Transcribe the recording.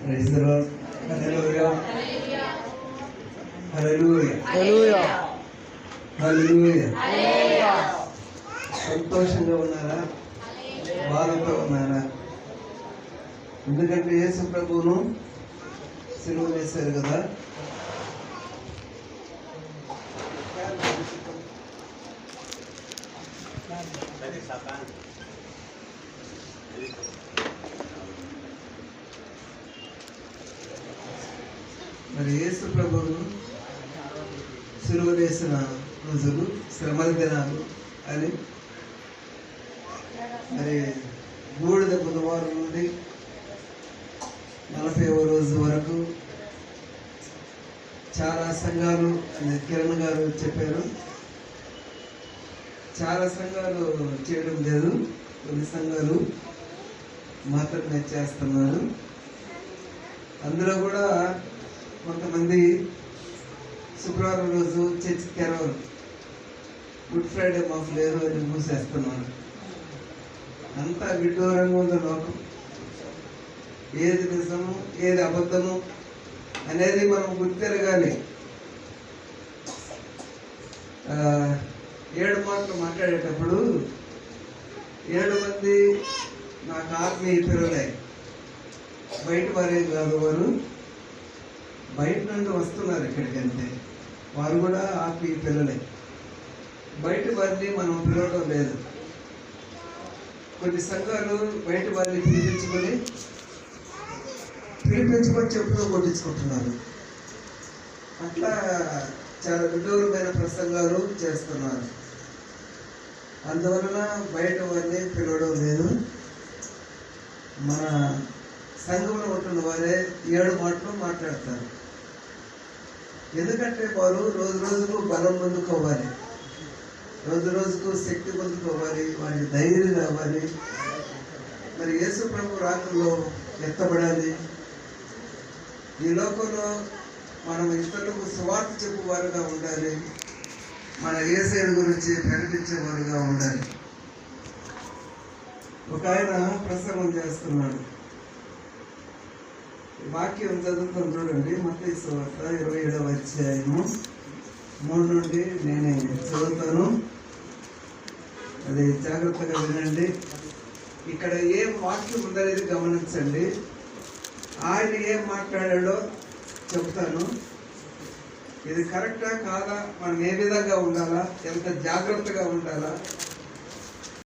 Praise the lord. Hallelujah hallelujah hallelujah hallelujah. సంతోషంగా ఉన్నారా? బాధతో ఉన్నారా? ఎందుకంటే యేసు ప్రభువును సిలువ వేశారు కదా. మరి యేసు ప్రభువును సిలువ వేసిన రోజులు శ్రమల దినాలు అని మరి బూడిద బుధవారం నుండి 40వ రోజు వరకు చాలా సంఘాలు కిరణ్ గారు చెప్పారు. చాలా సంఘాలు చేయడం లేదు, కొన్ని సంఘాలు మాత్రమే చేస్తున్నారు. అందులో కూడా కొంతమంది శుక్రవారం రోజు చర్చి తెరవరు, గుడ్ ఫ్రైడే మాకు లేదు అని మూసేస్తున్నారు. అంతా విడ్డూరంగా ఉంది లోకం. ఏది నిజము ఏది అబద్ధము అనేది మనం గుర్తెరగాలి. 7 మాటలు మాట్లాడేటప్పుడు 7 మంది నాకు ఆత్మీయ పిల్లలే, బయట వారే కాదు, వారు బయట నుండి వస్తున్నారు ఇక్కడికి. అంతే, వారు కూడా ఆత్మీయ పిల్లలే. బయట వారిని మనం పిలవడం లేదు. కొన్ని సంఘాలు బయట వారిని పిలిపించుకొని చెప్పులు కొట్టించుకుంటున్నారు. అట్లా చాలా విదూరమైన ప్రసంగాలు చేస్తున్నారు. అందువలన బయట వారిని పిలవడం లేదు. మన సంఘంలో ఉంటున్న వారే 7 మాటలు మాట్లాడతారు. ఎందుకంటే వారు రోజు రోజుకు బలం పొందుకోవాలి, రోజు రోజుకు శక్తి పొందుకోవాలి, వారికి ధైర్యం రావాలి. మరి యేసు ప్రభు రాకల్లో ఎత్తబడాలి. ఈ లోకంలో మనం ఇతరులకు సువార్త చెప్పువారుగా ఉండాలి, మన యేసయ్య గురించి ప్రకటించేవారుగా ఉండాలి. ఒక ఆయన ప్రసంగం చేస్తున్నాడు. వాక్యం చదువుతాను చూడండి. మత్తయి సువార్త 27వ అధ్యాయము 3 నుండి నేనే చదువుతాను, అది జాగ్రత్తగా వినండి. ఇక్కడ ఏం వాక్యం ఉందనేది గమనించండి. ఆయన ఏం మాట్లాడాడో చెప్తాను. ఇది కరెక్టా కాదా, మనం ఏ విధంగా ఉండాలా, ఎంత జాగ్రత్తగా ఉండాలా,